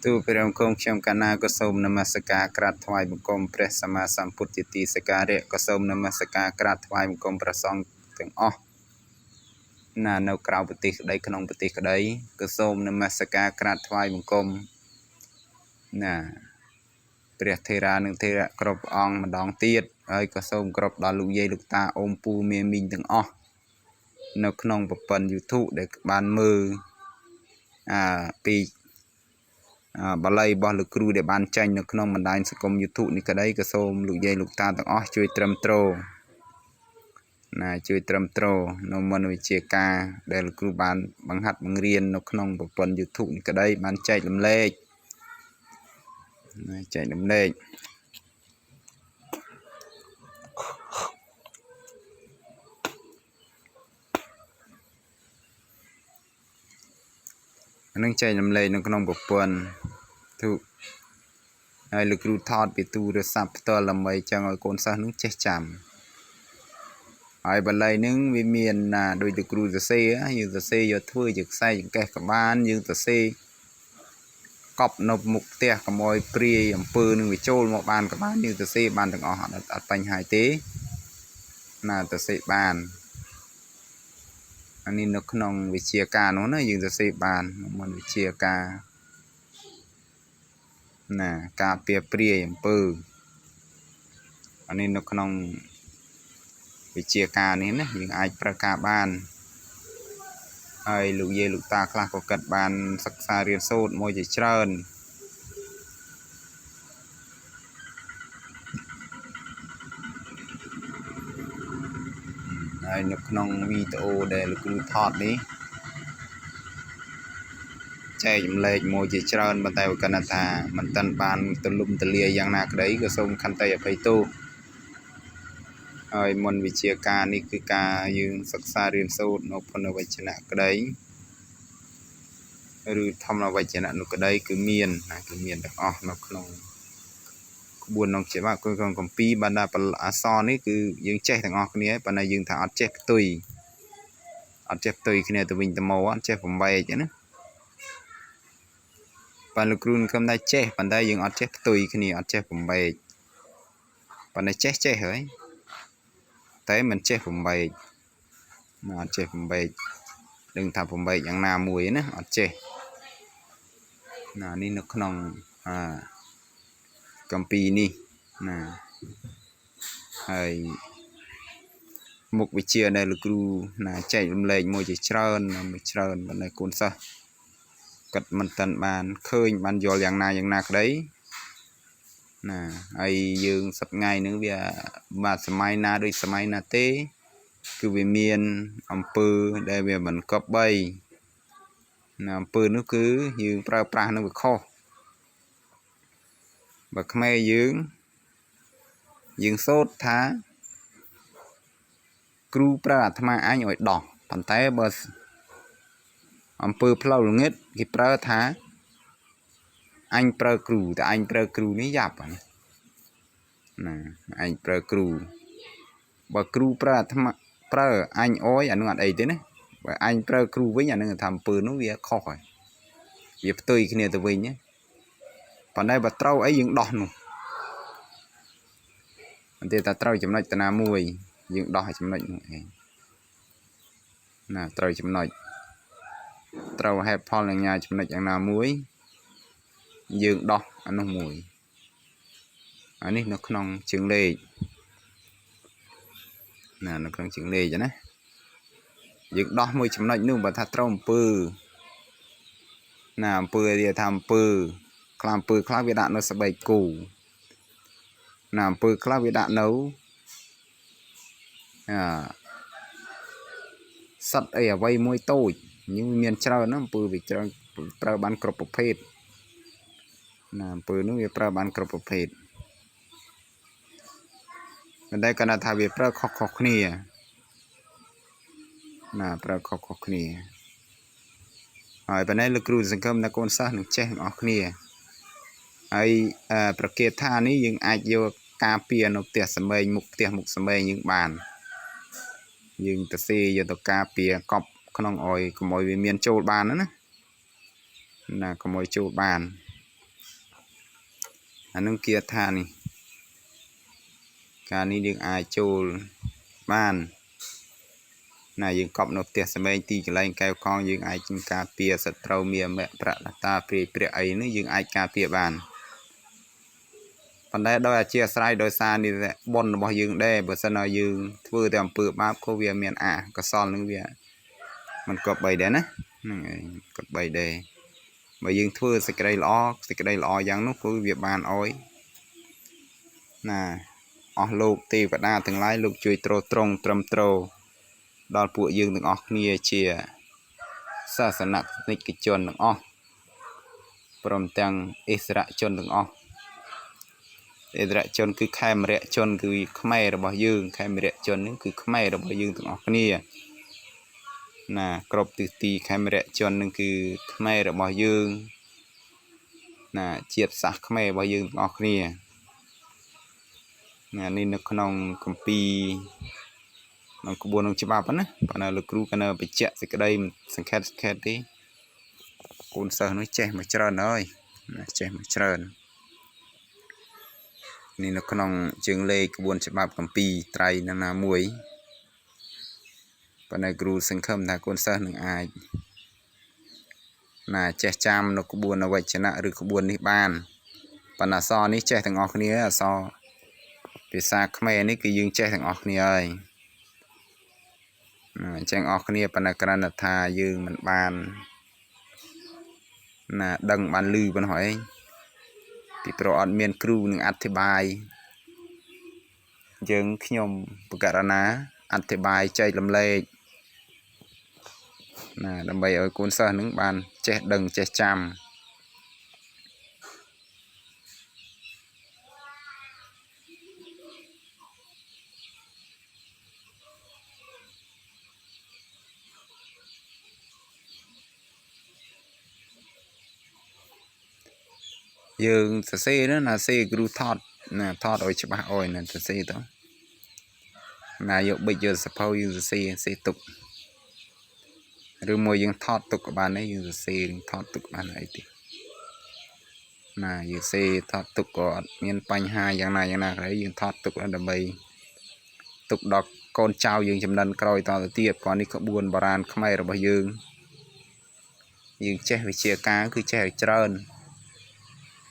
ទូព្រះអង្គខ្ញុំកណាក៏សូមនមស្ការក្រាបថ្វាយបង្គំព្រះសម្មាសម្ពុទ្ធជាទីសក្ការៈក៏សូមនមស្ការក្រាបថ្វាយបង្គំព្រះសង្ឃទាំងអស់ណានៅក្រៅប្រទេសក្តីក្នុងប្រទេសក្តីក៏សូមនមស្ការក្រាបថ្វាយបង្គំណាព្រះថេរានិងថេរៈគ្រប់អង្គម្ដងទៀតហើយក៏សូមគោរពដល់លោកយាយលោកតាអូនពូមេមីងទាំងអស់នៅក្នុងប្រព័ន្ធ YouTube ដែលបានមើលពីបាលីរបស់លោកគ្រូដែលបានចាញ់នៅក្នុងបណ្ដាញសង្គម YouTube នេះក្តីក៏សូមលោកយាយលោកតាទាំងអស់ជួយត្រឹមត្រូវណាជួយត្រឹមត្រូវនៅមន្តវិជ្ជាការដែលលោកគ្រូបានបង្ហាត់បង្រៀននៅក្នុងប្រព័ន្ធ YouTube នេះក្តីបានចែករំលែកណាចែករំលែកនឹងចែករំលែកនៅក្នុងប្រព័ន្ធទូហើយលោកគ្រូថតពីទូរស័ព្ទផ្ទាល់ដើម្បីចង់ឲ្យកូនសិស្សនឹងចេះចាំហើយបាលីនឹងវាមានដោយលោកគ្រូសរសេរយើងសរសេរយកធ្វើជាខ្សែចង្កេះក៏បានយើងសរសេរកប់នៅមុខផ្ទះកុំឲ្យព្រាយអំពើនឹងវាចូលមកបានក៏បានយើងសរសេរបានទាំងអស់អត់បញ្ហាទេណាសរសេរបានអានេះនៅក្នុងវិជ្ជាការនោះណាយើងសរសេរបានមិនវិជ្ជាការណាការពារព្រាយអំពើអានេះនៅក្នុងវិជ្ជាការនេះណាយើងអាចប្រើការបានហើយលោកយាយលោកតាខ្លះក៏កាត់បានសិក្សារៀនសូត្រមួយជាច្រើនហើយនៅក្នុងវីដេអូដែលលោកគ្រូថតនេះចែកចម្លែកមួយជាច្រើនប៉ុន្តែគាត់ថាមិនទាន់បានទលំទលាយ៉ាងណាក្តីក៏សូមខន្តីអភ័យទោសហើយមន្តវិជ្ជាការនេះគឺការយើងសិក្សារៀនសូត្រនៅពុទ្ធវចនៈក្តីឬធម្មវចនៈនោះក្តីគឺមានទាំងអស់នៅក្នុងក្បួនក្នុងច្បាប់ក្នុងគម្ពីរបណ្ដាអក្សរនេះគឺយើងចេះទាំងអស់គ្នាប៉ុន្តែយើងថាអត់ចេះផ្ទុយគ្នាទៅវិញទៅមកអត់ចេះបំបែកណាបាទលោកគ្រូខ្ញុំតែចេះប៉ុន្តែយើងអត់ចេះផ្ទុយគ្នាអត់ចេះបំបែកប៉ុន្តែចេះហើយតែមិនចេះបំបែកអត់ចេះបំបែកដឹងថាបំបែកយ៉ាងណាមួយណាអត់ចេះណានេះនៅក្នុងគម្ពីរនេះណាហើយមុខវិជ្ជាដែលលោកគ្រូណាចែករំលែកមួយជាច្រើនប៉ុន្តែកូនសិស្សគាត់មិនទាន់បានឃើញបានយល់យ៉ាងណាក្តីណាហើយយើងសប្ថ្ងៃហ្នឹងវាបាទសម័យណាដូចសម័យណាទេគឺវាមានអំពើដែលវាមិនគប្បីណាអំពើនោះគឺយើងប្រើប្រាស់នឹងវាខុសបើខ្មែរយើងសូត្រថាគ្រូប្រើអាត្មាអញឲ្យដោះប៉ុន្តែបើអំពើផ្លូវល្ងិតគេប្រើថាអញប្រើគ្រូតែអញប្រើគ្រូនេះយ៉ាប់ណាអញប្រើគ្រូបើគ្រូប្រើអាត្មាប្រើអញអយអានោះអត់អីទេណាបើអញប្រើគ្រូវិញអានឹងថាអំពើនោះវាខុសហើយវាផ្ទុយគ្នាទៅវិញប៉ុន្តែបើត្រូវអីយើងដោះនោះមិនទេតែត្រូវចំណុចតាណាមួយយើងដោះឲ្យចំណុចនោះឯងណាត្រូវចំណុចត្រូវហេតុផលនឹងញ៉ាចំណុចយ៉ាងណាមួយយើងដោះអានោះមួយអានេះនៅក្នុងជើងលេខណានៅក្នុងជើងលេខណាយើងដោះមួយចំណុចនោះបើថាត្រូវអំពើណាអំពើវាថាអំពើខ្លះអំពើខ្លះវាដាក់នៅស្បែកគោណាអំពើខ្លះវាដាក់នៅសត្វអីអ្វីមួយតូចយើងមានច្រើនណាអំពើវាច្រើនប្រើបានគ្រប់ប្រភេទណាអំពើនោះវាប្រើបានគ្រប់ប្រភេទប៉ុន្តែគាត់ថាវាប្រើខុសគ្នាណាប្រើខុសគ្នាហើយប៉ុន្តែលោកគ្រូសង្ឃឹមថាកូនសិស្សនឹងចេះទាំងអស់គ្នាហើយប្រកាសថានេះយើងអាចយកការពារនៅផ្ទះសម្បែងមុខផ្ទះមុខសម្បែងយើងបានយើងទៅសេយកទៅការពារកប់ក្នុងអុយកុំឲ្យវាមានចូលបានណាកុំឲ្យចូលបាន anh nông kia tha này cả ní được ai chôn ban này dương cọp nộp tiền xem tì cái lên kêu con dương ai chim cà pia sật trâu mía mẹ bạ ta pria ấy nữa dương ai cà pia bàn phần đây đôi chia sài đôi xa đi bon bao dương đây bữa sau nó dương vừa tầm bự bắp cô việt miền có son nữa việt mình cọp bầy đấy nè cọp bầy đề mà dương thưa sẽ cái đây lo giang lúc cô việt bàn ối nè lục tì và đa từng lái lục chui trâu trông trầm trâu đòn phụ dương từng nia chia sa sanh nặng nịch cái chôn từng prom tăng Israel chôn từng Israel chôn cứ khai mà chôn cứ khmer rồi bao dương khai mà chôn những cứ khmer rồi bao dương từng nia nè crop từ tì khai mà chôn những cứ khmer rồi bao dương nè chiết sạc khmer bao dương từng nia nè nên nó không công pi nó có buồn ông chụp bắp á, bạn nào lực ru cái nào bị chẹt thì cái đây mình sang khét đi, côn sờ nó che mà trơn ơi, che mà trơn, nên nó có nòng trường lê cái buồn chụp bắp cầm pi trai nó là muối, bạn này ru sang khâm là côn sờ nương ai, là che cham nó có buồn nó vậy chứ nè, rồi có buồn đi bàn, bạn nào so ní che thằng ngọc ní là so, vì sao khmer ní cái dương che thằng ngọc ní ơi. Chẳng ọc kia bà nà kra nà thà dương mình bàn nà đăng bàn lư bàn hỏi thì pro ọt miền kru nâng át thế bài dương khi nhôm bà gà ná át thế bài chạy lầm lê nà đầm bày ở cuốn sơ nâng bàn chết đừng chết chăm dương sẽ xe đó là xe gru thọt nè thọt ôi chứ bà ôi nè sẽ xe đó nà dụ bây giờ sẽ phao dương sẽ xe tục rồi mùi dương thọt tục của bạn ấy dương xe thọt tục bạn ấy thì nà dương xe thọt tục của miền bánh hai dạng này đấy dương thọt tục là đầm bầy tục đọc con trao dương chấm đần coi to tiệp còn đi có buồn bà ran không ai rồi bao dương che về chia cá cứ che trơn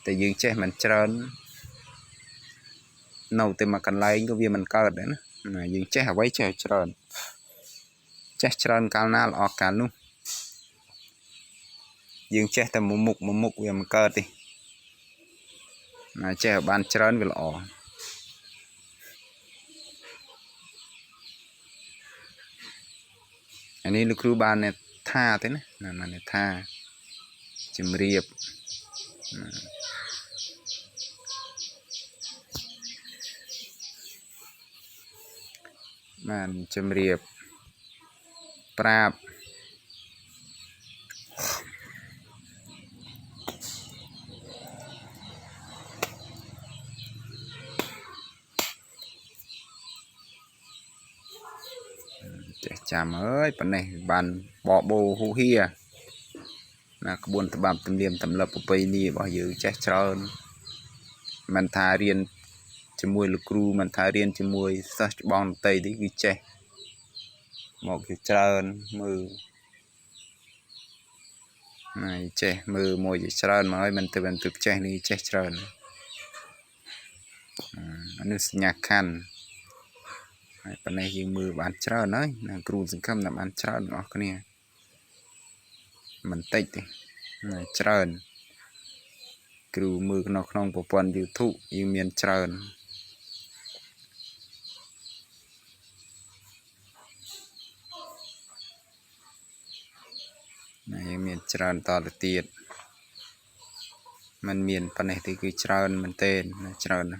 tại dương che mình trơn nâu từ mà cần lấy có viên mình cơ đấy nè dương che hả quấy che trơn cao na là cả luôn dương che tầm một mục viên mình cơ đi che ban trơn về lọ anh ấy lúc ban này tha thế này là này tha chìm riệp mà chìm riệp prap chạm ơi phần này bàn bỏ bồ hú hia là cái buồn tập tầm liềm tầm lập của ni bao giờ chết trơn mình thà riêng chỉ mùi lục ru mình thà riêng chỉ mùi sát bong tây đấy cái chết một cái trơn mưa này chết mưa mùi cái trơn mà ơi mình từ chết đi chết trơn nó nhạc khăn phần này thì mưa bán trơn đấy là cừu sinh khâm là bán trơn nó cái này mình tách đi này trơn cừu mưa nó không có phần tiêu thụ như miền trơn này miền trơn to là tiệt mình miền phần này thì cứ trơn mình tên là trơn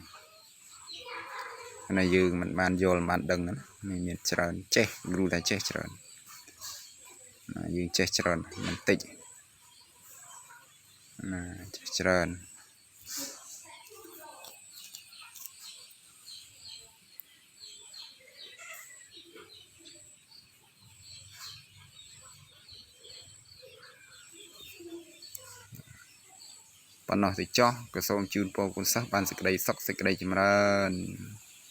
này dương mình ban vô bạn đừng mình miền trơn chết cừu là chết trơn dương chết trơn mình tách chết trơn ប៉ុណ្ណោះទៅចោះក៏សូមជូនពរគុណសិស្សបានសេចក្តីសុខសេចក្តីចម្រើន